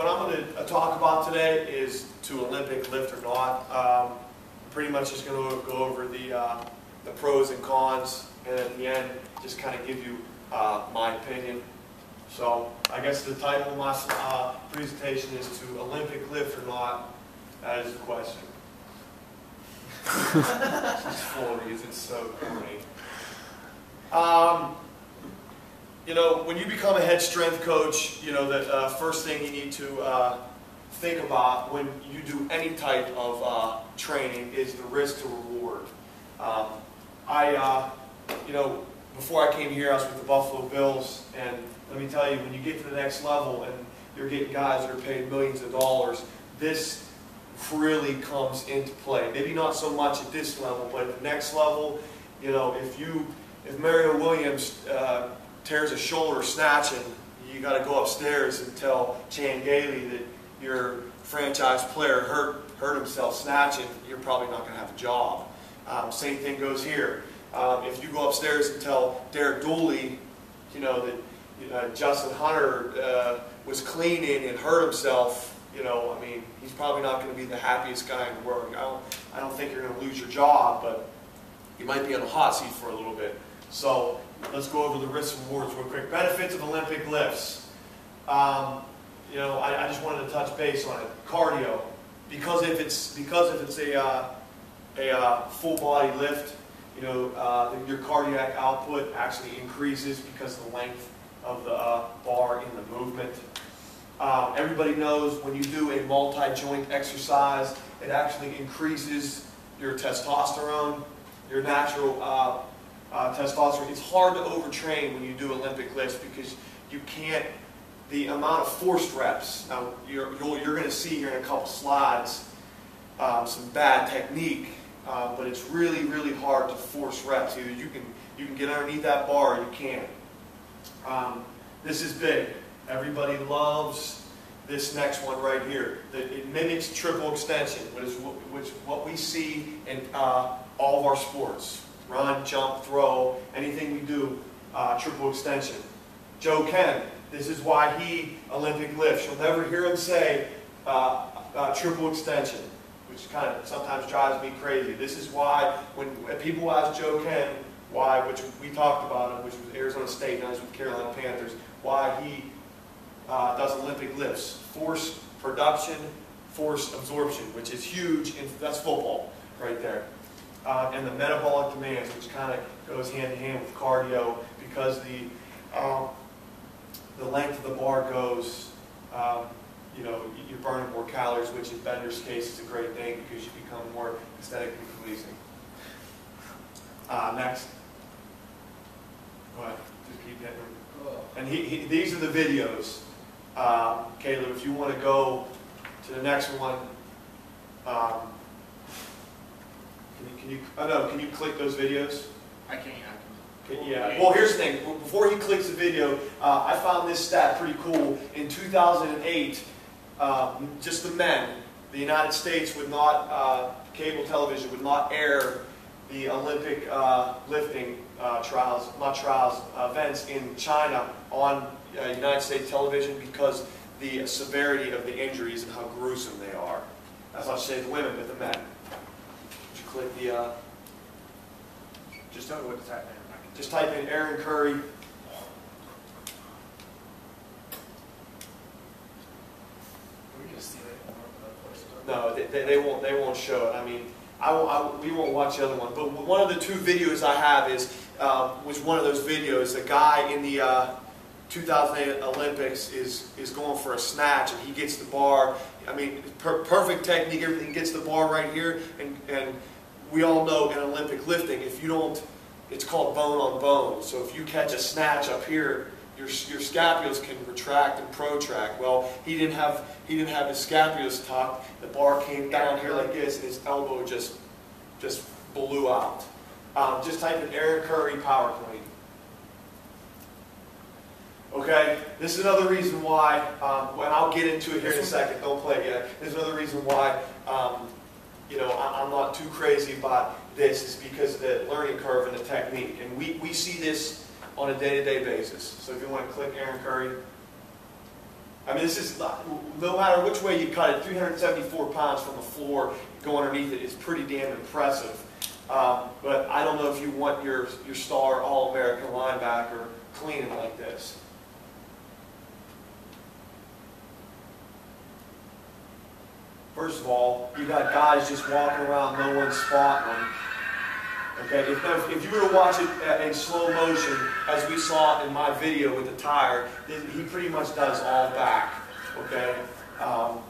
what I'm going to talk about today is to Olympic lift or not. Pretty much just going to go over the pros and cons, and at the end just kind of give you my opinion. So I guess the title of my presentation is to Olympic lift or not. That is the question. She's full of these. It's so corny. You know, when you become a head strength coach, you know, the first thing you need to think about when you do any type of training is the risk to reward. You know, before I came here, I was with the Buffalo Bills, and let me tell you, when you get to the next level and you're getting guys that are paid millions of dollars, this really comes into play. Maybe not so much at this level, but at the next level, you know, if Mario Williams tears a shoulder snatching, you got to go upstairs and tell Chan Gailey that your franchise player hurt himself snatching. You're probably not going to have a job. Same thing goes here. If you go upstairs and tell Derek Dooley, you know, that Justin Hunter was cleaning and hurt himself, you know, I mean, he's probably not going to be the happiest guy in the world. I don't think you're going to lose your job, but you might be on the hot seat for a little bit. So let's go over the risks and rewards real quick. Benefits of Olympic lifts. You know, I just wanted to touch base on it. Cardio, because if it's a full body lift, you know, your cardiac output actually increases because of the length of the bar in the movement. Everybody knows when you do a multi-joint exercise, it actually increases your testosterone, your natural testosterone. It's hard to overtrain when you do Olympic lifts because you can't, the amount of forced reps. Now, you're going to see here in a couple slides some bad technique, but it's really, really hard to force reps. Either you can get underneath that bar or you can't. This is big. Everybody loves this next one right here. It mimics triple extension, which is what we see in all of our sports. Run, jump, throw, anything we do, triple extension. Joe Ken, this is why he Olympic lifts. You'll never hear him say triple extension, which kind of sometimes drives me crazy. This is why when people ask Joe Ken why, which we talked about him, which was Arizona State, and I was with Carolina Panthers, why he does Olympic lifts. Force production, force absorption, which is huge, and that's football right there. And the metabolic demands, which kind of goes hand in hand with cardio, because the length of the bar goes, you know, you're burning more calories, which in Bender's case is a great thing because you become more aesthetically pleasing. Next. Go ahead. Just keep hitting them. And these are the videos. Caleb, if you want to go to the next one, can you click those videos? I can't. Yeah. Well, here's the thing. Before he clicks the video, I found this stat pretty cool. In 2008, just the men, the United States would not, cable television would not air the Olympic lifting events in China on United States television because the severity of the injuries and how gruesome they are. That's not to say the women, but the men. Would you click the, Just tell me what to type in. Just type in Aaron Curry. We can see it. No, they won't show it. I mean, we won't watch the other one. But one of the two videos I have was one of those videos. A guy in the 2008 Olympics is going for a snatch, and he gets the bar. I mean, perfect technique. Everything gets the bar right here, and we all know in Olympic lifting, if you don't, it's called bone on bone. So if you catch a snatch up here, your scapulas can retract and protract. Well, he didn't have his scapulas tucked. The bar came down here like this, and his elbow just blew out. Just type in Aaron Curry PowerPoint. Okay, this is another reason why. Well, I'll get into it here in a second. Don't play it yet. This is another reason why. You know, I'm not too crazy about this, is because of the learning curve and the technique. And we see this on a day-to-day basis. So if you want to click Aaron Curry. I mean, this is, no matter which way you cut it, 374 pounds from the floor, go underneath it is pretty damn impressive. But I don't know if you want your star All-American linebacker cleaning like this. First of all, you got guys just walking around, no one's spotting them. Okay, if you were to watch it in slow motion, as we saw in my video with the tire, he pretty much does all back. Okay,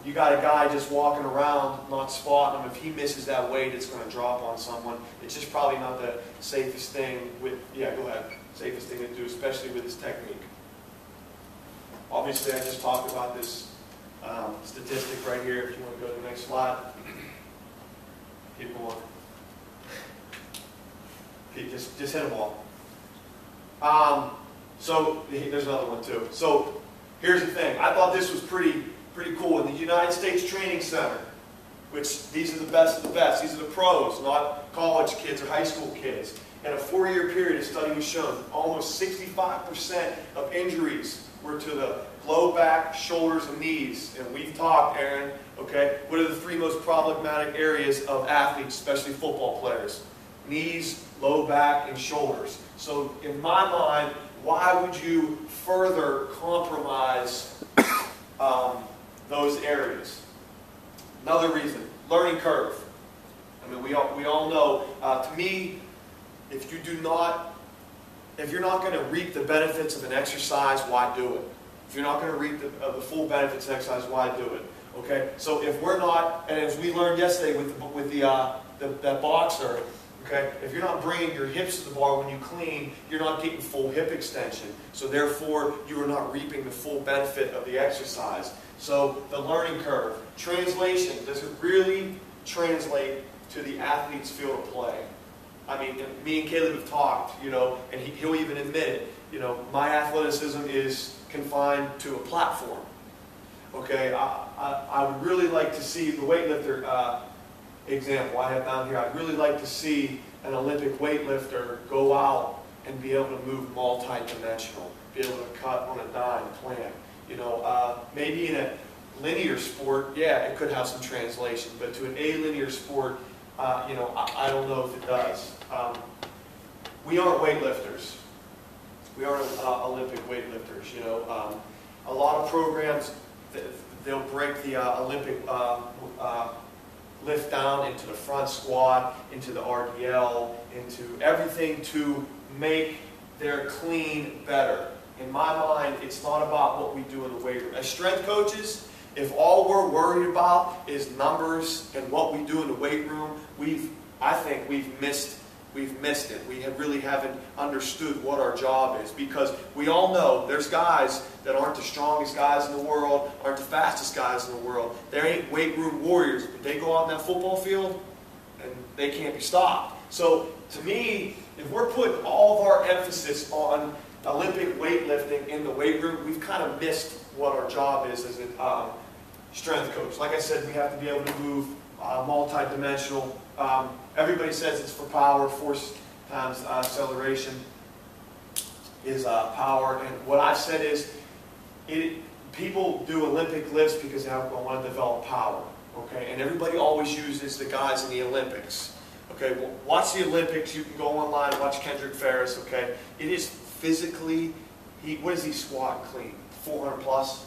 you got a guy just walking around, not spotting him. If he misses that weight, it's going to drop on someone. It's just probably not the safest thing with. Yeah, go ahead. Safest thing to do, especially with his technique. Obviously, I just talked about this statistic right here. If you want to go to the next slide, keep going. Just hit them all. So there's another one too. So here's the thing. I thought this was pretty cool. In the United States Training Center, which these are the best of the best. These are the pros, not college kids or high school kids. In a 4-year period, a study was shown almost 65% of injuries were to the low back, shoulders, and knees. And we've talked, Aaron, okay, what are the 3 most problematic areas of athletes, especially football players? Knees, low back, and shoulders. So in my mind, why would you further compromise those areas? Another reason, learning curve. I mean, we all know, to me, if you're not going to reap the benefits of an exercise, why do it? If you're not going to reap the full benefits of exercise, why do it? Okay, so if we're not, and as we learned yesterday with that boxer, okay, if you're not bringing your hips to the bar when you clean, you're not getting full hip extension. So therefore, you are not reaping the full benefit of the exercise. So the learning curve. Translation, does it really translate to the athlete's field of play? I mean, me and Caleb have talked, you know, and he'll even admit it. You know, my athleticism is confined to a platform. Okay, I would really like to see the weightlifter example I have down here. I'd really like to see an Olympic weightlifter go out and be able to move multi-dimensional, be able to cut on a dime plan. You know, maybe in a linear sport, yeah, it could have some translation, but to an alinear sport, you know, I don't know if it does. We aren't weightlifters. We aren't Olympic weightlifters. You know, a lot of programs, they'll break the Olympic lift down into the front squat, into the RDL, into everything to make their clean better. In my mind, it's not about what we do in the weight room. As strength coaches, if all we're worried about is numbers and what we do in the weight room, I think we've missed it. We really haven't understood what our job is, because we all know there's guys that aren't the strongest guys in the world, aren't the fastest guys in the world. They ain't weight room warriors, but they go out in that football field and they can't be stopped. So to me, if we're putting all of our emphasis on Olympic weightlifting in the weight room, we've kind of missed what our job is as a strength coach. Like I said, we have to be able to move multi-dimensional. Everybody says it's for power. Force times acceleration is power. And what I've said is, people do Olympic lifts because they want to develop power. Okay, and everybody always uses the guys in the Olympics. Okay, well, watch the Olympics. You can go online and watch Kendrick Ferris. Okay, it is physically, what does he squat clean? 400 plus.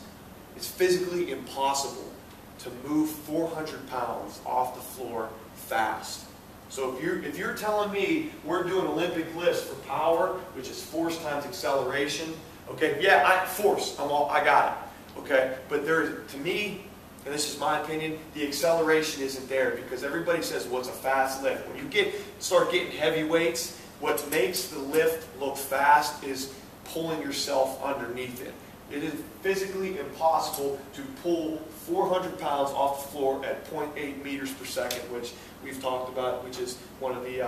It's physically impossible to move 400 pounds off the floor fast. So if you're telling me we're doing Olympic lifts for power, which is force times acceleration, okay, yeah, force, I got it, okay, but to me, and this is my opinion, the acceleration isn't there, because everybody says, well, it's a fast lift. When you start getting heavy weights, what makes the lift look fast is pulling yourself underneath it. It is physically impossible to pull 400 pounds off the floor at 0.8 meters per second, which we've talked about, which is one of the,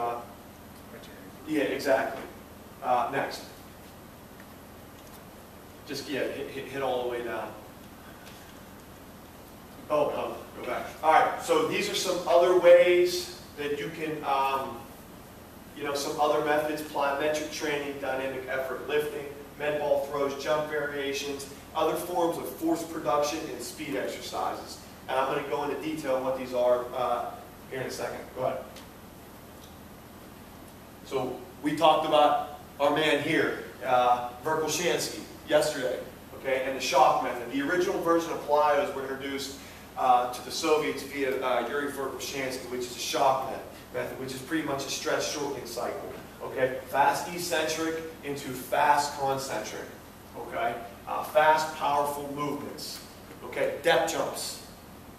yeah, exactly. Next. Just, yeah, hit all the way down. Oh, no, go back. All right, so these are some other ways that you can, you know, some other methods: plyometric training, dynamic effort lifting, med ball throws, jump variations, other forms of force production, and speed exercises. And I'm going to go into detail on what these are here in a second. Go ahead. So we talked about our man here, Verkhoshansky, yesterday, okay, and the shock method. The original version of plyos were introduced to the Soviets via Yuri Verkhoshansky, which is a shock method, which is pretty much a stretch shortening cycle. Okay, fast eccentric into fast concentric. Okay, fast, powerful movements. Okay, depth jumps.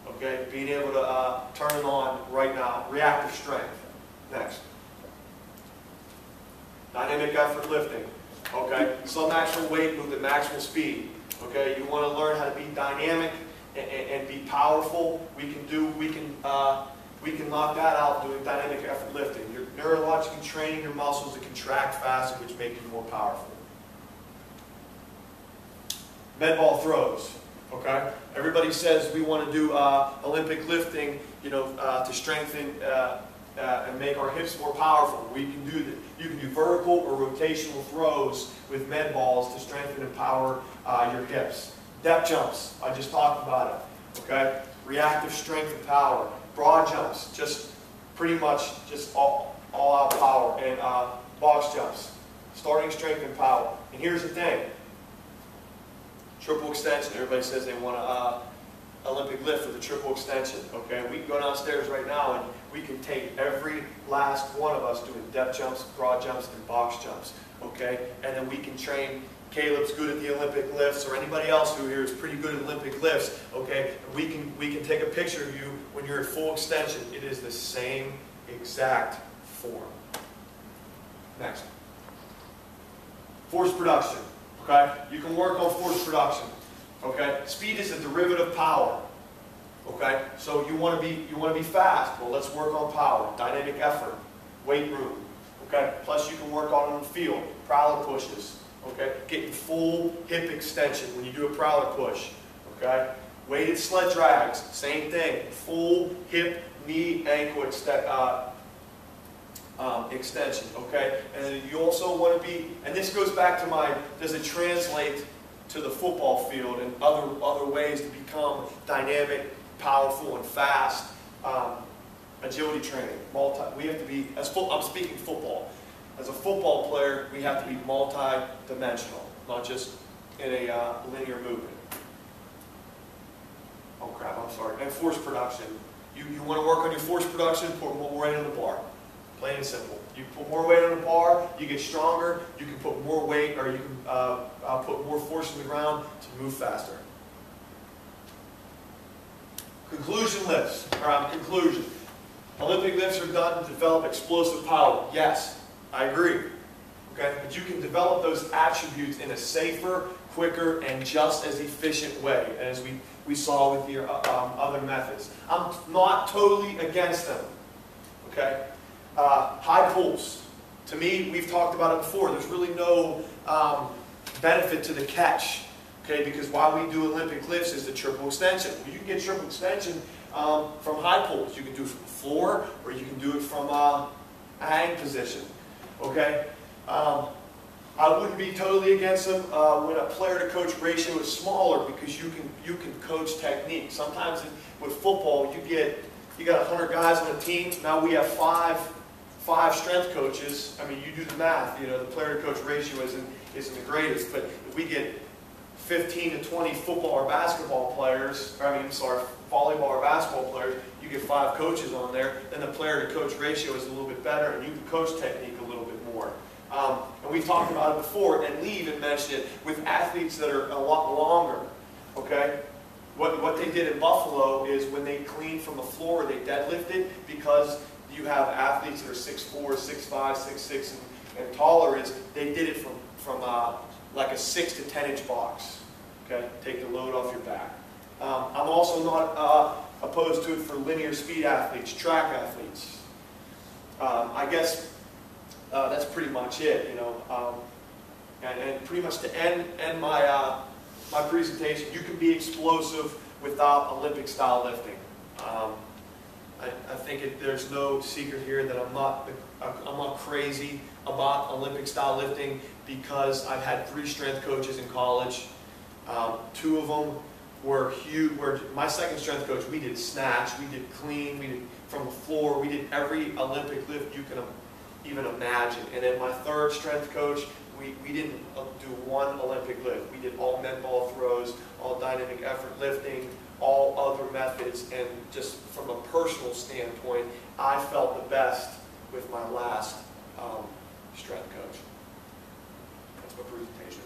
Okay, being able to turn it on right now. Reactive strength. Next. Dynamic effort lifting. Okay, submaximal weight movement, maximal speed. Okay, you want to learn how to be dynamic and be powerful. We can knock that out doing dynamic effort lifting. You're neurologically training your muscles to contract faster, which make you more powerful. Med ball throws. Okay, everybody says we want to do Olympic lifting, you know, to strengthen and make our hips more powerful. We can do that. You can do vertical or rotational throws with med balls to strengthen and power your hips. Depth jumps, I just talked about it. Okay, reactive strength and power. Broad jumps, just pretty much just all out power. And box jumps, starting strength and power. And here's the thing. Triple extension. Everybody says they want to Olympic lift for the triple extension. Okay, we can go downstairs right now and we can take every last one of us doing depth jumps, broad jumps, and box jumps. Okay, and then we can train. Caleb's good at the Olympic lifts, or anybody else who here is pretty good at Olympic lifts. Okay, we can take a picture of you when you're at full extension. It is the same exact form. Next, force production. Okay, you can work on force production. Okay, speed is a derivative of power. Okay, so you want to be fast. Well, let's work on power, dynamic effort, weight room. Okay, plus you can work on the field, prowler pushes. Okay, getting full hip extension when you do a prowler push. Okay, weighted sled drags, same thing, full hip, knee, ankle extension. Okay, and then you also want to be, and this goes back to my, does it translate to the football field and other ways to become dynamic, powerful, and fast? Agility training. We have to be, I'm speaking football. As a football player, we have to be multi-dimensional, not just in a linear movement. Oh crap, I'm sorry. And force production. You want to work on your force production, put more weight on the bar. Plain and simple. You put more weight on the bar, you get stronger, you can put more weight, or you can put more force in the ground to move faster. Conclusion lifts. Conclusion. Olympic lifts are done to develop explosive power. Yes. I agree, okay? But you can develop those attributes in a safer, quicker, and just as efficient way as we saw with your other methods. I'm not totally against them, okay? High pulls. To me, we've talked about it before. There's really no benefit to the catch, okay? Because why we do Olympic lifts is the triple extension. Well, you can get triple extension from high pulls. You can do it from the floor, or you can do it from a hang position. Okay, I wouldn't be totally against them when a player-to-coach ratio is smaller, because you can coach technique. Sometimes with football, you got 100 guys on a team. Now we have five strength coaches. I mean, you do the math. You know, the player-to-coach ratio isn't the greatest. But if we get 15 to 20 football or basketball players, volleyball or basketball players, you get 5 coaches on there, then the player-to-coach ratio is a little bit better, and you can coach technique a little bit more. And we've talked about it before, and Lee even mentioned it, with athletes that are a lot longer. Okay? What they did in Buffalo is when they cleaned from the floor, they deadlifted, because you have athletes that are 6'4", 6'5", 6'6", and taller, is they did it from like a 6 to 10 inch box. Okay? Take the load off your back. I'm also not opposed to it for linear speed athletes, track athletes. I guess that's pretty much it, you know. And pretty much to end my my presentation, you can be explosive without Olympic style lifting. I think there's no secret here that I'm not crazy about Olympic style lifting, because I've had 3 strength coaches in college. 2 of them were huge. My second strength coach, we did snatch, we did clean, we did from the floor, we did every Olympic lift you can even imagine. And then my third strength coach, we didn't do one Olympic lift. We did all med ball throws, all dynamic effort lifting, all other methods. And just from a personal standpoint, I felt the best with my last strength coach. That's my presentation.